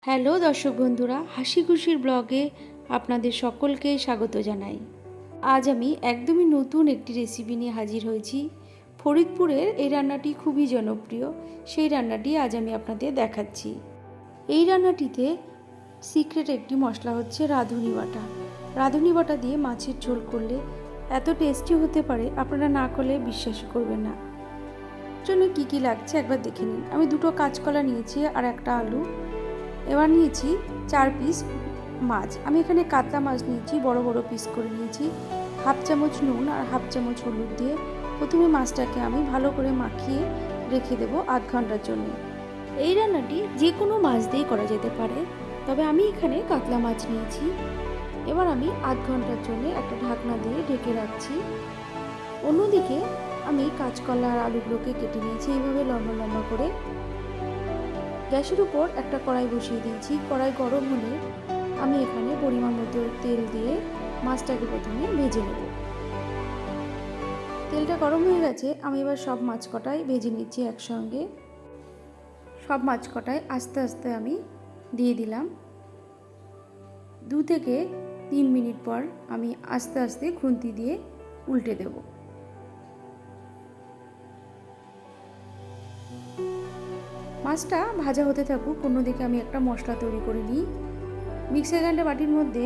Hello দর্শক বন্ধুরা, হাসি খুশির ব্লগে আপনাদের সকলকে স্বাগত জানাই। আজ আমি একদমই নতুন একটি রেসিপি নিয়ে হাজির হয়েছি। ফরিদপুরের এই রান্নাটি খুবই জনপ্রিয়, সেই রান্নাটি আজ আমি আপনাদের দেখাচ্ছি। এই রান্নাটিতে সিক্রেট একটি মশলা হচ্ছে রাঁধুনি বাটা। রাঁধুনি বাটা দিয়ে মাছের ঝোল করলে এত টেস্টি হতে পারে, আপনারা না করলে বিশ্বাসই করবেন না। জন্য কী কী লাগছে একবার দেখে নিন। আমি 2টো কাঁচকলা নিয়েছি আর একটা আলু। এবার নিয়েছি 4 পিস মাছ। আমি এখানে কাতলা মাছ নিয়েছি, বড় বড় পিস করে নিয়েছি। হাফ চামচ নুন আর হাফ চামচ হলুদ দিয়ে প্রথমে মাছটাকে আমি ভালো করে মাখিয়ে রেখে দেবো আধ ঘন্টার জন্য। এই রান্নাটি যে কোনো মাছ দিয়ে করা যেতে পারে, তবে আমি এখানে কাতলা মাছ নিয়েছি। এবার আমি আধ ঘন্টার জন্য একটা ঢাকনা দিয়ে ঢেকে রাখছি। অন্যদিকে আমি কাঁচকলা আর আলুগুলোকে কেটে নিয়েছি এইভাবে লম্বা লম্বা করে। গ্যাসের উপর একটা কড়াই বসিয়ে দিয়েছি। কড়াই গরম হলে আমি এখানে পরিমাণ মতো তেল দিয়ে মাছটাকে প্রথমে ভেজে নেব। তেলটা গরম হয়ে গেছে, আমি এবার সব মাছ কটাই ভেজে নিচ্ছি একসঙ্গে। সব মাছ কটাই আস্তে আস্তে আমি দিয়ে দিলাম। 2 থেকে 3 মিনিট পর আমি আস্তে আস্তে খুন্তি দিয়ে উল্টে দেব। মাছটা ভাজা হতে থাকুক, অন্যদিকে আমি একটা মশলা তৈরি করে নিই। মিক্সার গ্রাইন্ডার বাটির মধ্যে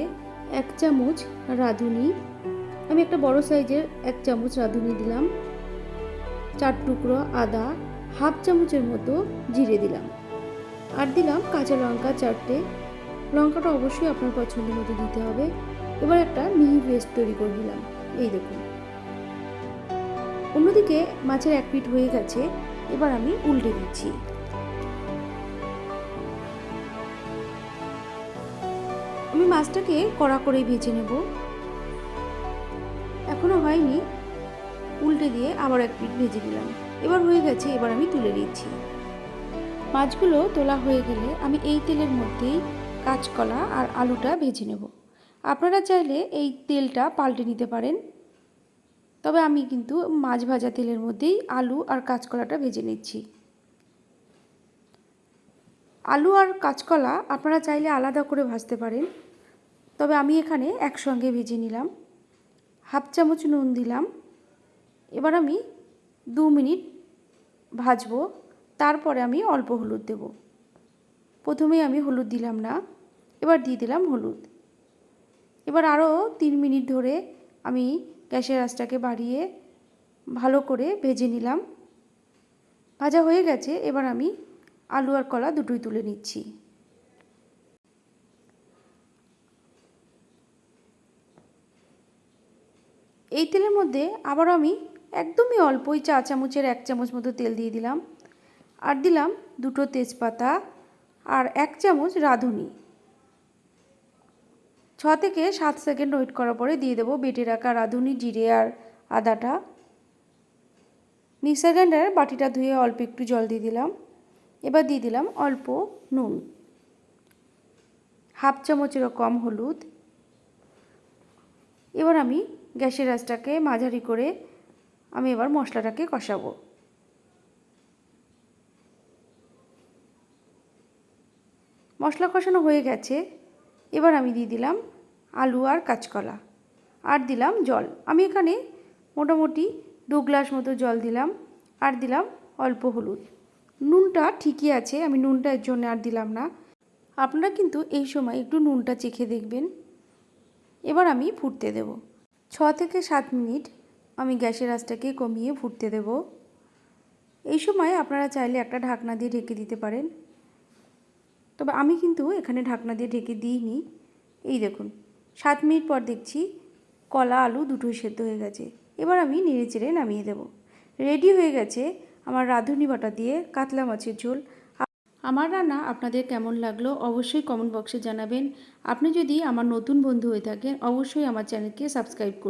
1 চামচ রাঁধুনি, আমি একটা বড় সাইজের 1 চামচ রাঁধুনি দিলাম। 4 টুকরো আদা, হাফ চামচের মতো জিরে দিলাম, আর দিলাম কাঁচা লঙ্কা 4টে। লঙ্কাটা অবশ্যই আপনার পছন্দ মতো দিতে হবে। এবার একটা মিহি পেস্ট তৈরি করে নিলাম, এই দেখুন। অন্যদিকে মাছের 1 পিঠ হয়ে গেছে, এবার আমি উল্টে দিচ্ছি। আমি মাছটাকে কড়া করে ভেজে নেব। এখনো হয়নি, উল্টে দিয়ে আবার 1 পিঠ ভেজে দিলাম। এবার হয়ে গেছে, এবার আমি তুলে নিচ্ছি। মাছগুলো তোলা হয়ে গেলে আমি এই তেলের মধ্যেই কাঁচকলা আর আলুটা ভেজে নেব। আপনারা চাইলে এই তেলটা পাল্টে নিতে পারেন, তবে আমি কিন্তু মাছ ভাজা তেলের মধ্যেই আলু আর কাঁচকলাটা ভেজে নিচ্ছি। আলু আর কাঁচকলা আপনারা চাইলে আলাদা করে ভাজতে পারেন, তবে আমি এখানে একসঙ্গে ভেজে নিলাম। হাফ চামচ নুন দিলাম। এবার আমি 2 মিনিট ভাজবো, তারপরে আমি অল্প হলুদ দেব। প্রথমেই আমি হলুদ দিলাম না, এবার দিয়ে দিলাম হলুদ। এবার আরও 3 মিনিট ধরে আমি গ্যাসের আঁচটাকে বাড়িয়ে ভালো করে ভেজে নিলাম। ভাজা হয়ে গেছে, এবার আমি আলু আর কলা দুটোই তুলে নিচ্ছি। এই তেলের মধ্যে আবারও আমি একদমই অল্পই 4 চামচের 1 চামচ মতো তেল দিয়ে দিলাম, আর দিলাম 2টো তেজপাতা আর 1 চামচ রাঁধুনি। 6 থেকে 7 সেকেন্ড ওয়েট করার পরে দিয়ে দেবো বেটে রাখা রাঁধুনি, জিরে আর আদাটা। মিক্সার গ্রাইন্ডার বাটিটা ধুয়ে অল্প একটু জল দিয়ে দিলাম। এবার দিয়ে দিলাম অল্প নুন, হাফ চামচেরও কম হলুদ। এবার আমি গ্যাসের আঁচটাকে মাঝারি করে আমি এবার মশলাটাকে কষাবো। মশলা কষানো হয়ে গেছে, এবার আমি দিয়ে দিলাম আলু আর কাঁচকলা, আর দিলাম জল। আমি এখানে মোটামুটি 2 গ্লাস মতো জল দিলাম, আর দিলাম অল্প হলুদ। নুনটা ঠিকই আছে, আমি নুনটা এর জন্য আর দিলাম না। আপনারা কিন্তু এই সময় একটু নুনটা চেখে দেখবেন। এবার আমি ফুটতে দেব। 6 থেকে 7 মিনিট আমি গ্যাসের আঁচটাকে কমিয়ে ফুটতে দেব। এই সময় আপনারা চাইলে একটা ঢাকনা দিয়ে ঢেকে দিতে পারেন, তবে আমি কিন্তু এখানে ঢাকনা দিয়ে ঢেকে দিইনি। এই দেখুন, 7 মিনিট পর দেখছি কলা আলু দুটোই সেদ্ধ হয়ে গেছে। এবার আমি নেড়ে চেড়ে নামিয়ে দেব। রেডি হয়ে গেছে আমার রাঁধুনি বাটা দিয়ে কাতলা মাছের ঝোল। আমার রান্না আপনাদের কেমন লাগলো অবশ্যই কমেন্ট বক্সে জানাবেন। আপনি যদি আমার নতুন বন্ধু হয়ে থাকেন অবশ্যই আমার চ্যানেলকে সাবস্ক্রাইব করুন।